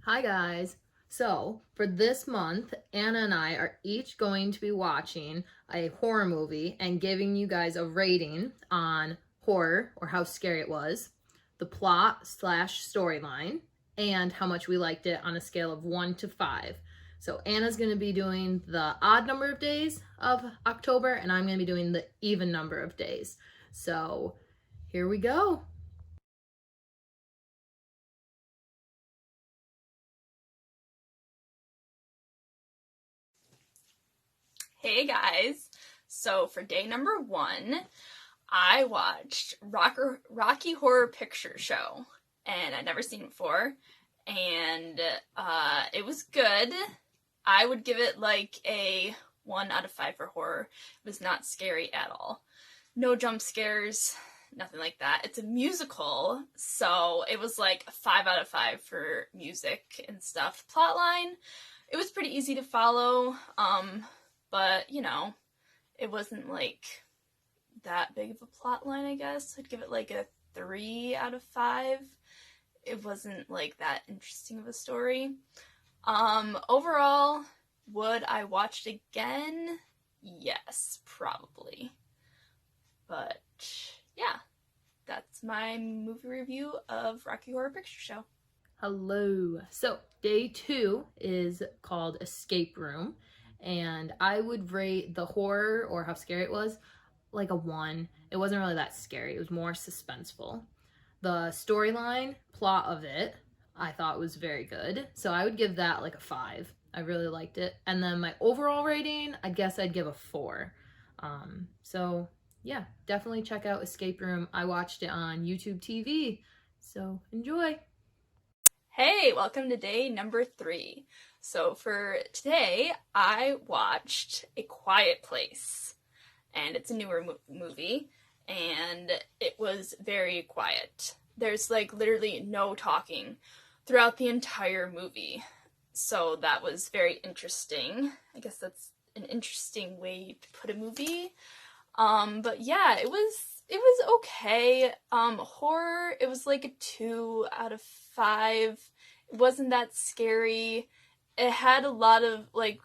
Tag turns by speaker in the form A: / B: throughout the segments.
A: Hi guys. So, for this month, Anna and I are each going to be watching a horror movie and giving you guys a rating on horror or how scary it was, the plot slash storyline, and how much we liked it on a scale of 1 to 5. So, Anna's going to be doing the odd number of days of October, and I'm going to be doing the even number of days. So, here we go.
B: Hey guys! So for day number 1, I watched Rocky Horror Picture Show, and I'd never seen it before, and it was good. I would give it like a 1 out of 5 for horror. It was not scary at all. No jump scares, nothing like that. It's a musical, so it was like a 5 out of 5 for music and stuff. Plotline, it was pretty easy to follow. But, it wasn't like that big of a plot line, I guess. I'd give it like a 3 out of 5. It wasn't like that interesting of a story. Overall, would I watch it again? Yes, probably. But, yeah, that's my movie review of Rocky Horror Picture Show.
A: Hello. So, day 2 is called Escape Room, and I would rate the horror or how scary it was like a 1. It wasn't really that scary, it was more suspenseful. The storyline, plot of it, I thought was very good, so I would give that like a 5. I really liked it. And then my overall rating, I guess I'd give a 4. So, yeah, definitely check out Escape Room. I watched it on YouTube TV, so enjoy.
B: Hey, welcome to day number 3. So for today, I watched A Quiet Place, and it's a newer movie, and it was very quiet. There's like literally no talking throughout the entire movie, so that was very interesting. I guess that's an interesting way to put a movie. But yeah, it was okay. Horror, it was like a 2 out of 5. It wasn't that scary. It had a lot of, like,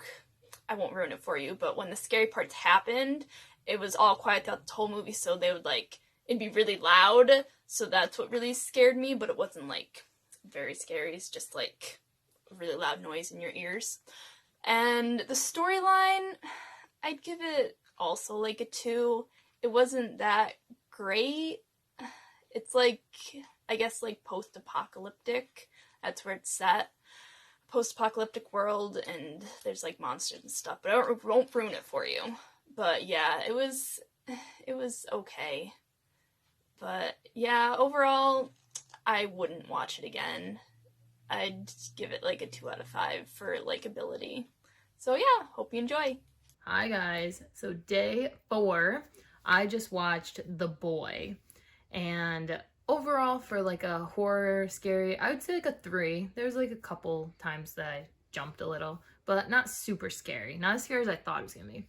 B: I won't ruin it for you, but when the scary parts happened, it was all quiet throughout the whole movie, so they would, like, it'd be really loud, so that's what really scared me, but it wasn't, like, very scary. It's just, like, really loud noise in your ears. And the storyline, I'd give it also like a 2. It wasn't that great. It's like, I guess, like post-apocalyptic. That's where it's set. Post-apocalyptic world, and there's like monsters and stuff, but I won't ruin it for you. But yeah, it was okay. But yeah, overall, I wouldn't watch it again. I'd give it like a 2 out of 5 for likability. So yeah, hope you enjoy.
A: Hi guys. So day 4, I just watched The Boy, and overall for like a horror scary, I would say like a 3. There's like a couple times that I jumped a little, but not super scary. Not as scary as I thought it was gonna be.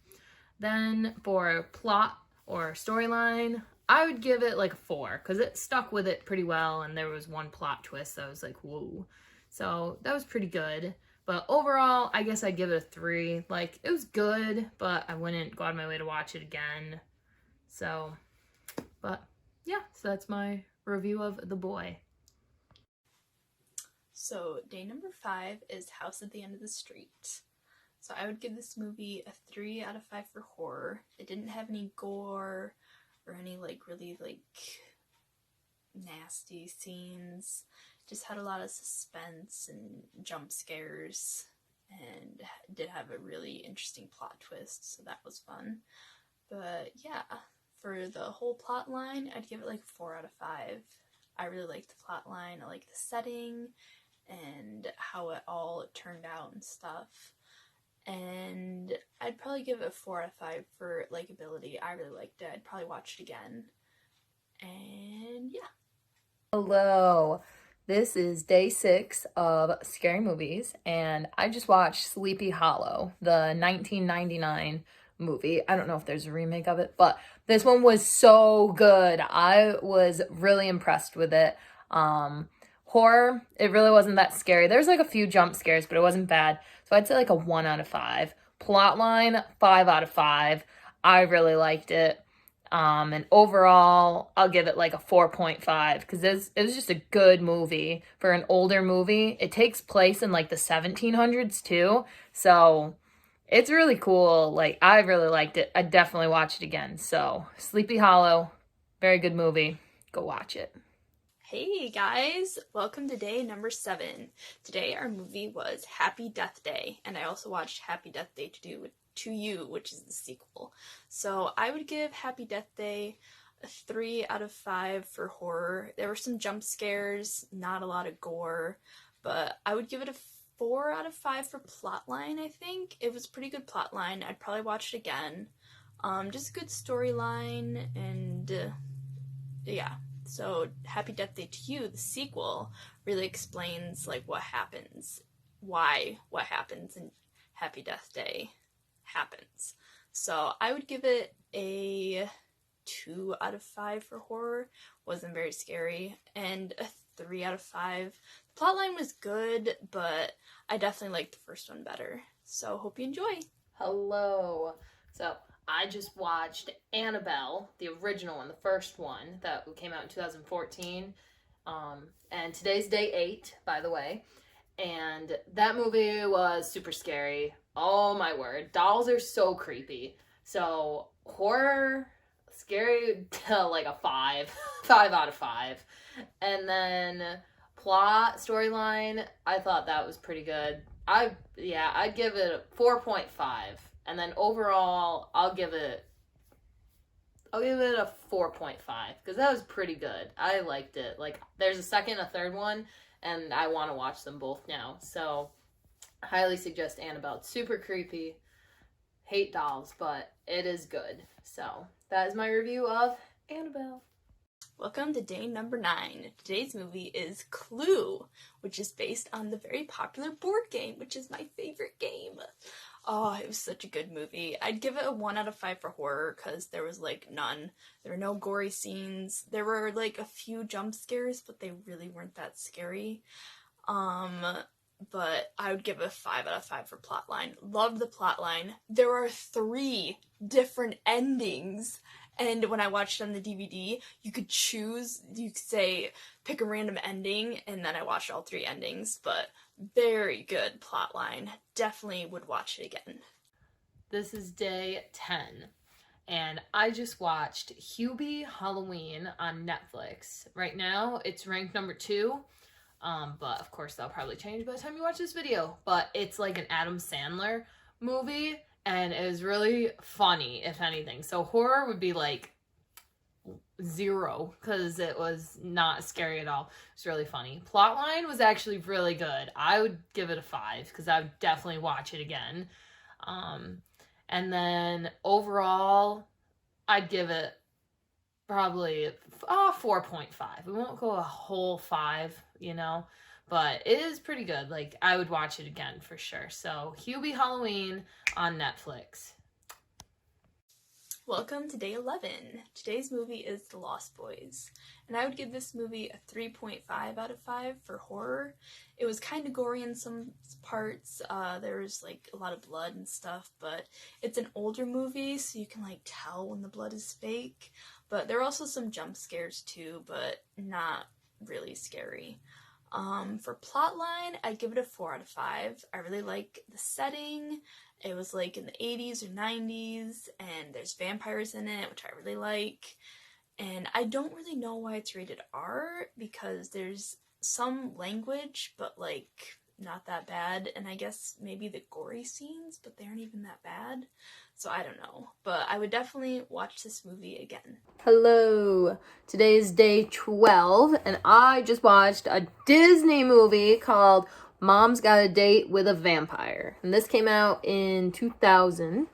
A: Then for plot or storyline, I would give it like a 4 because it stuck with it pretty well, and there was one plot twist that was like, whoa. So that was pretty good. But overall, I guess I'd give it a 3. Like, it was good, but I wouldn't go out of my way to watch it again. So, but yeah, so that's my review of The Boy.
B: So day number 5 is House at the End of the Street. So I would give this movie a 3 out of 5 for horror. It didn't have any gore or any like really like nasty scenes. It just had a lot of suspense and jump scares, and did have a really interesting plot twist, so that was fun. But yeah, for the whole plot line, I'd give it like 4 out of 5. I really liked the plot line. I like the setting and how it all turned out and stuff. And I'd probably give it a 4 out of 5 for likability. I really liked it. I'd probably watch it again. And yeah.
A: Hello. This is day 6 of Scary Movies, and I just watched Sleepy Hollow, the 1999 movie. I don't know if there's a remake of it, but this one was so good. I was really impressed with it. Horror, it really wasn't that scary. There's like a few jump scares, but it wasn't bad. So I'd say like a 1 out of 5. Plotline, 5 out of 5. I really liked it. And overall, I'll give it like a 4.5 because it was just a good movie for an older movie. It takes place in like the 1700s too. So it's really cool. Like, I really liked it. I'd definitely watch it again. So, Sleepy Hollow, very good movie. Go watch it.
B: Hey guys, welcome to day number 7. Today our movie was Happy Death Day, and I also watched Happy Death Day to You, which is the sequel. So I would give Happy Death Day a 3 out of 5 for horror. There were some jump scares, not a lot of gore, but I would give it a 4 out of 5 for plotline, I think. It was a pretty good plotline. I'd probably watch it again. Just a good storyline, and yeah. So Happy Death Day to You, the sequel, really explains like what happens, why what happens in Happy Death Day happens. So I would give it a 2 out of 5 for horror. Wasn't very scary. And a 3 out of 5. The plotline was good, but I definitely liked the first one better. So hope you enjoy.
A: Hello. So I just watched Annabelle, the original one, the first one that came out in 2014. And today's day 8, by the way. And that movie was super scary. Oh my word. Dolls are so creepy. So horror, scary to like a 5. 5 out of 5. And then plot, storyline, I thought that was pretty good. I'd give it a 4.5. And then overall, I'll give it a 4.5 because that was pretty good. I liked it. Like, there's a second, a third one, and I want to watch them both now. So, highly suggest Annabelle. It's super creepy. Hate dolls, but it is good. So, that is my review of Annabelle.
B: Welcome to day number 9. Today's movie is Clue, which is based on the very popular board game, which is my favorite game. Oh, it was such a good movie. I'd give it a 1 out of 5 for horror because there was like none. There were no gory scenes. There were like a few jump scares, but they really weren't that scary. But I would give it a 5 out of 5 for plotline. Loved the plotline. There are 3 different endings. And when I watched on the DVD, you could say, pick a random ending, and then I watched all 3 endings, but very good plotline. Definitely would watch it again.
A: This is day 10, and I just watched Hubie Halloween on Netflix. Right now, it's ranked number 2, but of course that'll probably change by the time you watch this video. But it's like an Adam Sandler movie, and it was really funny, if anything. So horror would be like 0 because it was not scary at all. It's really funny. Plotline was actually really good. I would give it a 5 because I would definitely watch it again. And then overall, I'd give it probably 4.5. We won't go a whole 5, but it is pretty good. Like, I would watch it again for sure. So, Hubie Halloween on Netflix.
B: Welcome to day 11. Today's movie is The Lost Boys, and I would give this movie a 3.5 out of 5 for horror. It was kind of gory in some parts. There was like a lot of blood and stuff, but it's an older movie, so you can like tell when the blood is fake. But there are also some jump scares too, but not really scary. For plotline, I'd give it a 4 out of 5. I really like the setting. It was like in the 80s or 90s, and there's vampires in it, which I really like. And I don't really know why it's rated R, because there's some language, but like not that bad. And I guess maybe the gory scenes, but they aren't even that bad. So I don't know. But I would definitely watch this movie again.
A: Hello. Today is day 12, and I just watched a Disney movie called Mom's Got a Date with a Vampire. And this came out in 2000.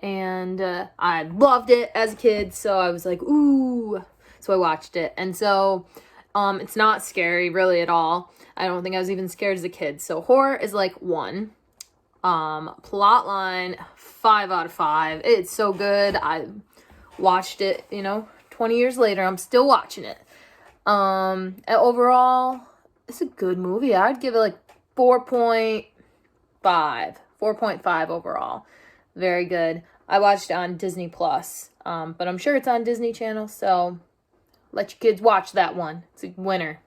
A: And I loved it as a kid, so I was like, ooh. So I watched it. And so it's not scary really at all. I don't think I was even scared as a kid. So horror is like 1. Plotline, 5 out of 5. It's so good. I watched it, 20 years later. I'm still watching it. And overall, it's a good movie. I'd give it like 4.5. 4.5 overall. Very good. I watched it on Disney Plus, but I'm sure it's on Disney Channel, so let your kids watch that one. It's a winner.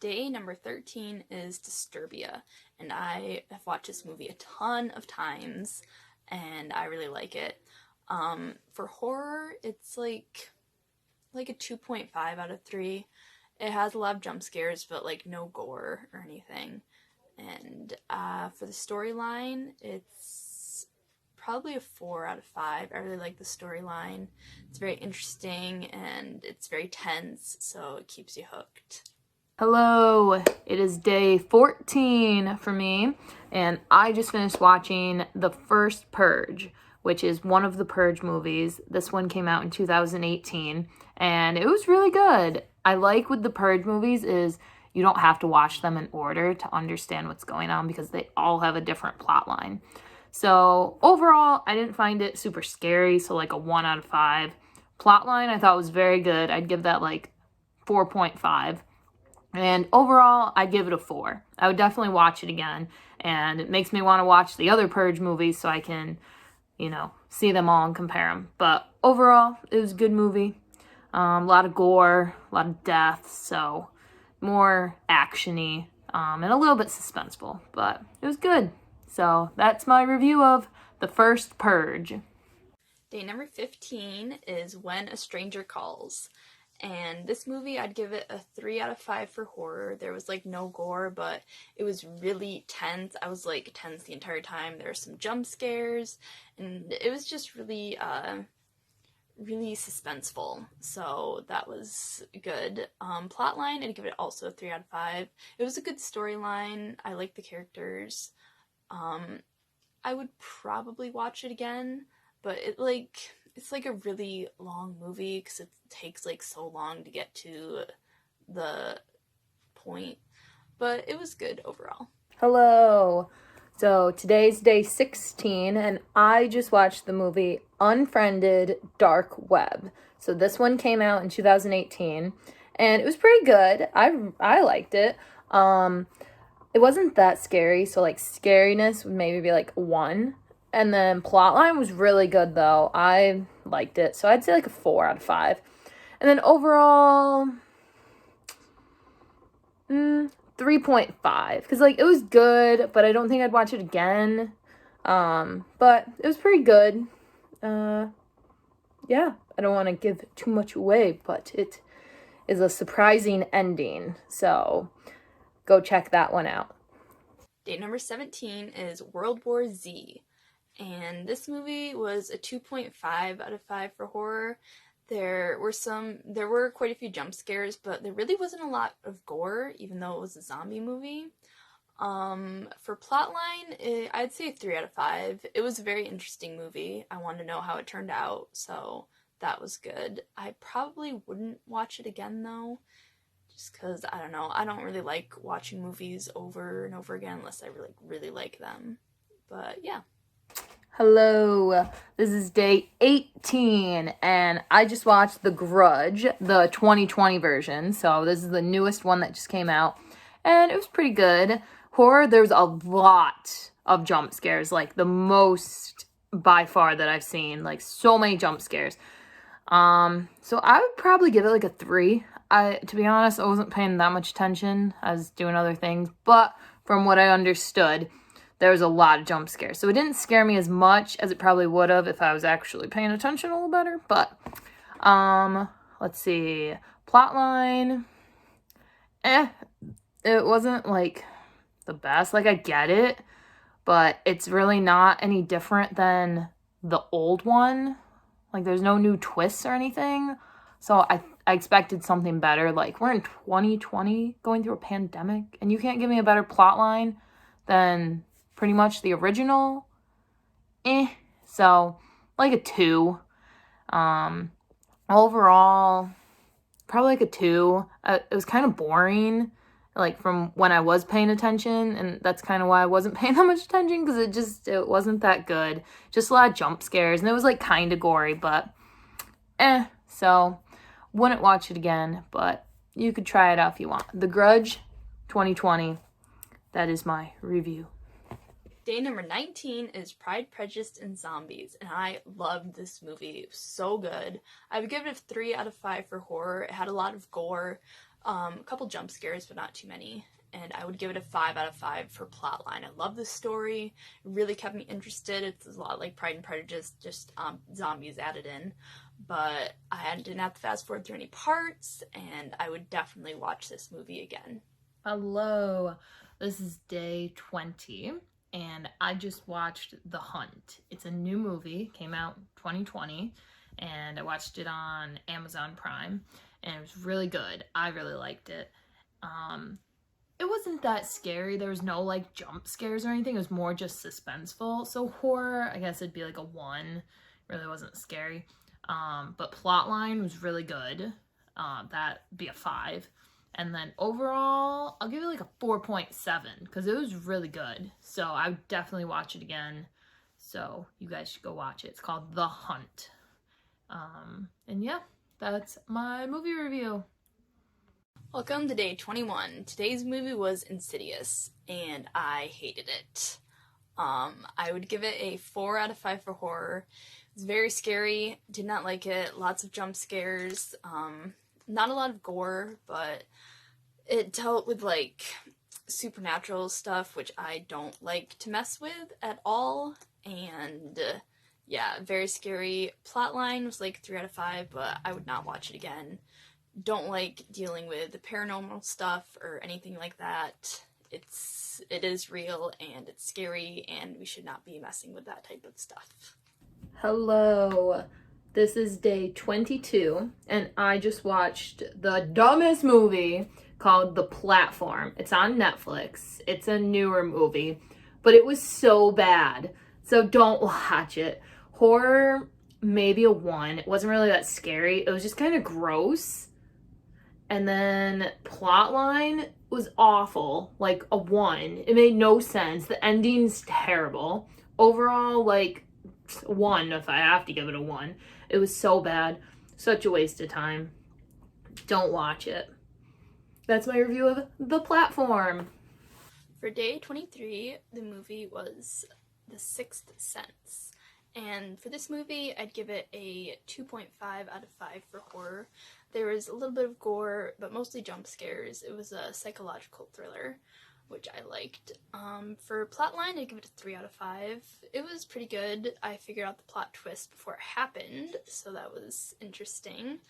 B: Day number 13 is Disturbia, and I have watched this movie a ton of times, and I really like it. For horror, it's like a 2.5 out of 3. It has a lot of jump scares, but like no gore or anything. And for the storyline, it's probably a 4 out of 5. I really like the storyline. It's very interesting and it's very tense, so it keeps you hooked.
A: Hello, it is day 14 for me, and I just finished watching the first Purge, which is one of the Purge movies. This one came out in 2018, and it was really good. I like with the Purge movies is you don't have to watch them in order to understand what's going on because they all have a different plot line. So overall, I didn't find it super scary, so like a 1 out of 5. Plotline I thought was very good. I'd give that like 4.5. And overall, I'd give it a 4. I would definitely watch it again. And it makes me want to watch the other Purge movies so I can, see them all and compare them. But overall, it was a good movie. A lot of gore, a lot of death, so more action-y, and a little bit suspenseful. But it was good. So that's my review of the first Purge.
B: Day number 15 is When a Stranger Calls. And this movie, I'd give it a 3 out of 5 for horror. There was like no gore, but it was really tense. I was like tense the entire time. There were some jump scares, and it was just really, really suspenseful. So that was good. Plotline, I'd give it also a 3 out of 5. It was a good storyline. I like the characters. I would probably watch it again, but it's like a really long movie because it takes like so long to get to the point, but it was good overall.
A: Hello. So today's day 16, and I just watched the movie Unfriended Dark Web. So this one came out in 2018, and it was pretty good. I liked it. It wasn't that scary, so like scariness would maybe be like 1. And then plotline was really good though. I liked it. So I'd say like a 4 out of 5. And then overall 3.5. Because like it was good, but I don't think I'd watch it again. But it was pretty good. Yeah, I don't want to give too much away, but it is a surprising ending. So go check that one out.
B: Date number 17 is World War Z. And this movie was a 2.5 out of 5 for horror. There were quite a few jump scares, but there really wasn't a lot of gore, even though it was a zombie movie. For plotline, I'd say a 3 out of 5. It was a very interesting movie. I wanted to know how it turned out, so that was good. I probably wouldn't watch it again, though, just because, I don't know, I don't really like watching movies over and over again unless I really like them. But, yeah.
A: Hello, this is day 18, and I just watched The Grudge, the 2020 version, so this is the newest one that just came out, and it was pretty good. Horror, there's a lot of jump scares, like the most by far that I've seen, like so many jump scares. So I would probably give it like a 3. To be honest, I wasn't paying that much attention. I was doing other things, but from what I understood, there was a lot of jump scares. So it didn't scare me as much as it probably would have if I was actually paying attention a little better. But, let's see. Plotline. It wasn't, like, the best. Like, I get it. But it's really not any different than the old one. Like, there's no new twists or anything. So I expected something better. Like, we're in 2020 going through a pandemic. And you can't give me a better plotline than pretty much the original. So like a 2. Overall, probably like a 2. It was kind of boring, like from when I was paying attention, and that's kind of why I wasn't paying that much attention, because it wasn't that good. Just a lot of jump scares, and it was like kind of gory, but so wouldn't watch it again. But you could try it out if you want. The Grudge 2020. That is my review.
B: Day number 19 is Pride, Prejudice, and Zombies, and I loved this movie. It was so good. I would give it a 3 out of 5 for horror. It had a lot of gore, a couple jump scares, but not too many. And I would give it a 5 out of 5 for plotline. I love this story. It really kept me interested. It's a lot like Pride and Prejudice, just zombies added in. But I didn't have to fast forward through any parts, and I would definitely watch this movie again.
A: Hello, this is day 20, and I just watched The Hunt. It's a new movie, came out 2020, and I watched it on Amazon Prime, and it was really good. I really liked it. It wasn't that scary. There was no like jump scares or anything. It was more just suspenseful. So horror, I guess it'd be like a 1. It really wasn't scary. But plotline was really good. That'd be a 5. And then overall, I'll give it like a 4.7 because it was really good. So I would definitely watch it again. So you guys should go watch it. It's called The Hunt. And yeah, that's my movie review.
B: Welcome to day 21. Today's movie was Insidious, and I hated it. I would give it a 4 out of 5 for horror. It was very scary, did not like it, lots of jump scares, not a lot of gore, but it dealt with like supernatural stuff, which I don't like to mess with at all, and yeah, very scary. Plotline was like 3 out of 5, but I would not watch it again. Don't like dealing with the paranormal stuff or anything like that. It is real and it's scary, and we should not be messing with that type of stuff.
A: Hello, this is day 22, and I just watched the dumbest movie called The Platform. It's on Netflix. It's a newer movie, but it was so bad, so don't watch it. Horror, maybe a 1. It wasn't really that scary. It was just kind of gross. And then plotline was awful, like a 1. It made no sense. The ending's terrible. Overall, like 1 if I have to give it a 1. It was so bad. Such a waste of time. Don't watch it. That's my review of The Platform.
B: For day 23, the movie was The Sixth Sense. And for this movie, I'd give it a 2.5 out of 5 for horror. There was a little bit of gore, but mostly jump scares. It was a psychological thriller, which I liked. For plotline, I'd give it a 3 out of 5. It was pretty good. I figured out the plot twist before it happened, so that was interesting.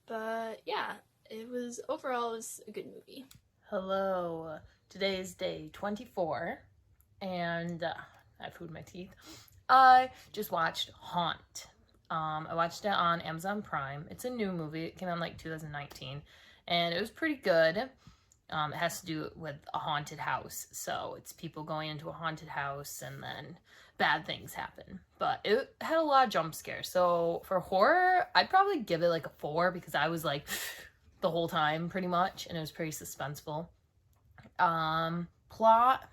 B: But yeah, overall it was a good movie.
A: Hello, today is day 24, and I have food in my teeth. I just watched Haunt. I watched it on Amazon Prime. It's a new movie. It came out in like 2019, and it was pretty good. It has to do with a haunted house. So it's people going into a haunted house and then bad things happen. But it had a lot of jump scares. So for horror, I'd probably give it like a 4 because I was like the whole time pretty much, and it was pretty suspenseful. Plot,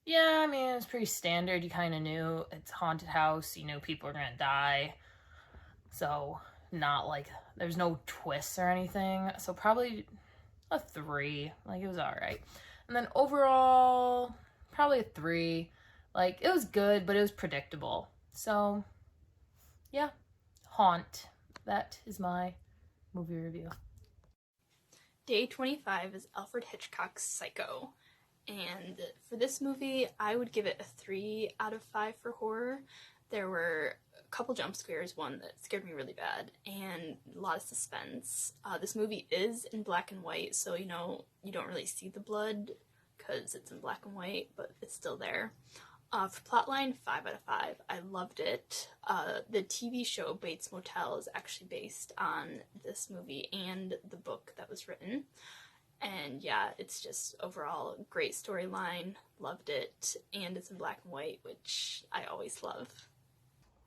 A: yeah, I mean, it was pretty standard. You kind of knew it's a haunted house. You know people are going to die. So not like, there's no twists or anything. So probably a 3. Like, it was all right. And then overall, probably a 3. Like, it was good, but it was predictable. So, yeah. Haunt. That is my movie review.
B: Day 25 is Alfred Hitchcock's Psycho. And for this movie, I would give it a 3 out of 5 for horror. There were a couple jump scares, one that scared me really bad, and a lot of suspense. This movie is in black and white, so you don't really see the blood because it's in black and white, but it's still there. For plotline, 5 out of 5. I loved it. The TV show Bates Motel is actually based on this movie and the book that was written. And yeah, it's just overall a great storyline. Loved it. And it's in black and white, which I always love.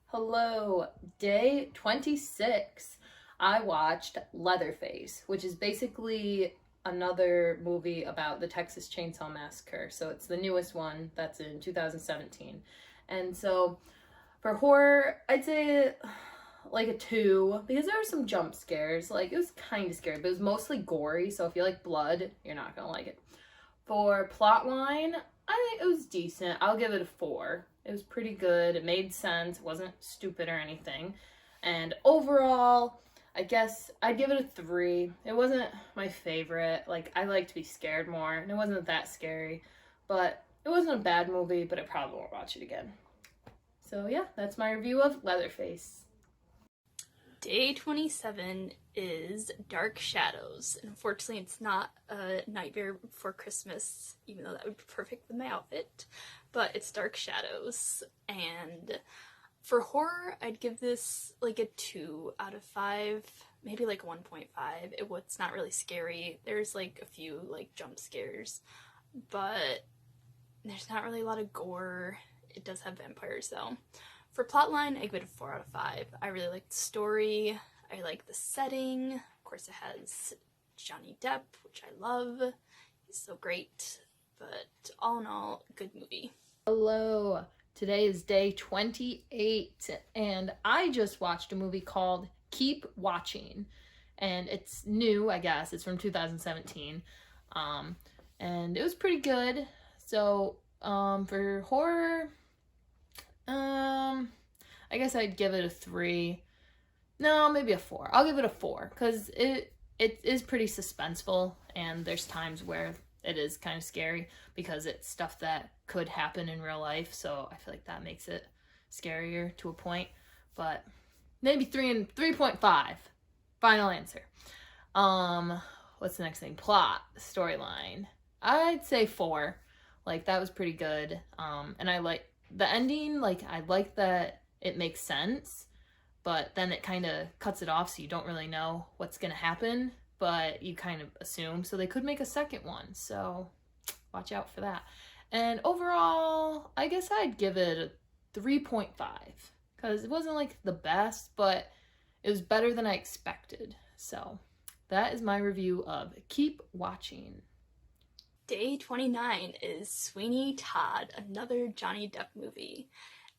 A: Hello, day 26. I watched Leatherface, which is basically another movie about the Texas Chainsaw Massacre. So it's the newest one that's in 2017. And so for horror, I'd say like a 2 because there were some jump scares. Like, it was kind of scary, but it was mostly gory, so if you like blood, you're not gonna like it. For plotline, I think it was decent. I'll give it a 4. It was pretty good. It made sense. It wasn't stupid or anything. And overall, I guess I'd give it a 3. It wasn't my favorite. Like, I like to be scared more, and it wasn't that scary. But it wasn't a bad movie, but I probably won't watch it again. So yeah, that's my review of Leatherface.
B: Day 27 is Dark Shadows. Unfortunately, it's not a Nightmare Before Christmas, even though that would be perfect with my outfit, but it's Dark Shadows. And for horror, I'd give this like a 2 out of 5, maybe like 1.5. It's not really scary. There's like a few like jump scares, but there's not really a lot of gore. It does have vampires though. For plotline, I give it a 4 out of 5. I really like the story. I like the setting. Of course, it has Johnny Depp, which I love. He's so great. But all in all, good movie.
A: Hello. Today is day 28, and I just watched a movie called Keep Watching. And it's new, I guess. It's from 2017. And it was pretty good. So, for horror, I guess I'd give it a 3. No, maybe a 4. I'll give it a 4 because it is pretty suspenseful, and there's times where it is kind of scary because it's stuff that could happen in real life. So I feel like that makes it scarier to a point. But maybe 3 and 3.5. Final answer. What's the next thing? Plot, storyline. I'd say 4. Like, that was pretty good. And I like the ending. Like, I like that it makes sense, but then it kind of cuts it off, so you don't really know what's gonna happen, but you kind of assume. So they could make a second one, so watch out for that. And overall, I guess I'd give it a 3.5 because it wasn't like the best, but it was better than I expected. So that is my review of Keep Watching.
B: Day 29 is Sweeney Todd, another Johnny Depp movie.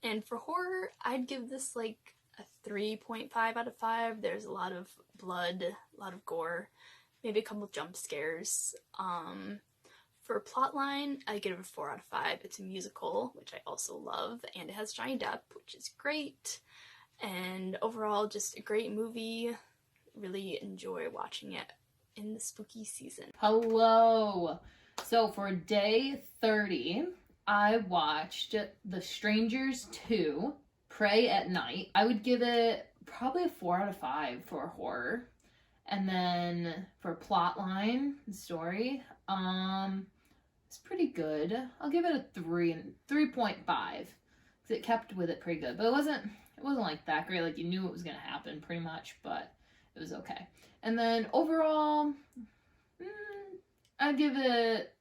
B: And for horror, I'd give this like a 3.5 out of 5. There's a lot of blood, a lot of gore, maybe a couple jump scares. For plotline, I give it a 4 out of 5. It's a musical, which I also love, and it has Johnny Depp, which is great. And overall, just a great movie. Really enjoy watching it in the spooky season.
A: Hello. So for day 30, I watched The Strangers 2, Pray at Night. I would give it probably a 4 out of 5 for horror. And then for plotline, the story, it's pretty good. I'll give it a 3.5 because it kept with it pretty good. But it wasn't like that great. Like, you knew it was gonna happen pretty much, but it was okay. And then overall, I'd give it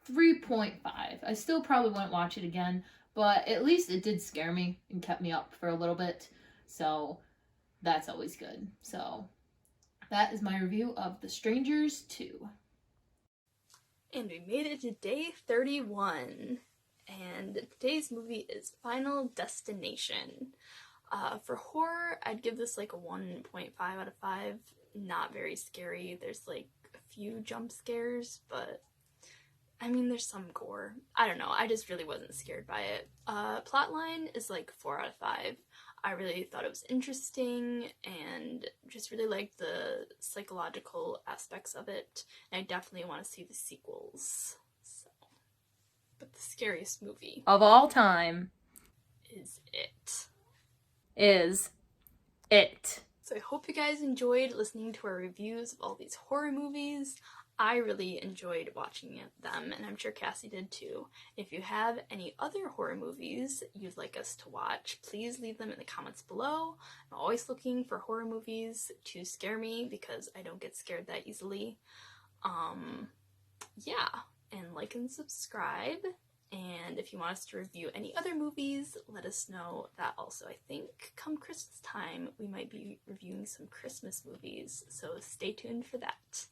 A: 3.5. I still probably wouldn't watch it again, but at least it did scare me and kept me up for a little bit. So that's always good. So that is my review of The Strangers 2.
B: And we made it to day 31. And today's movie is Final Destination. For horror, I'd give this like a 1.5 out of 5. Not very scary. There's like a few jump scares, but I mean, there's some gore. I don't know. I just really wasn't scared by it. Plotline is like 4 out of 5. I really thought it was interesting and just really liked the psychological aspects of it. And I definitely want to see the sequels. So, but the scariest movie
A: Of all time
B: is it. So I hope you guys enjoyed listening to our reviews of all these horror movies. I really enjoyed watching them, and I'm sure Cassie did too. If you have any other horror movies you'd like us to watch, please leave them in the comments below. I'm always looking for horror movies to scare me because I don't get scared that easily. Yeah, and like and subscribe. And if you want us to review any other movies, let us know that also. I think come Christmas time, we might be reviewing some Christmas movies, so stay tuned for that.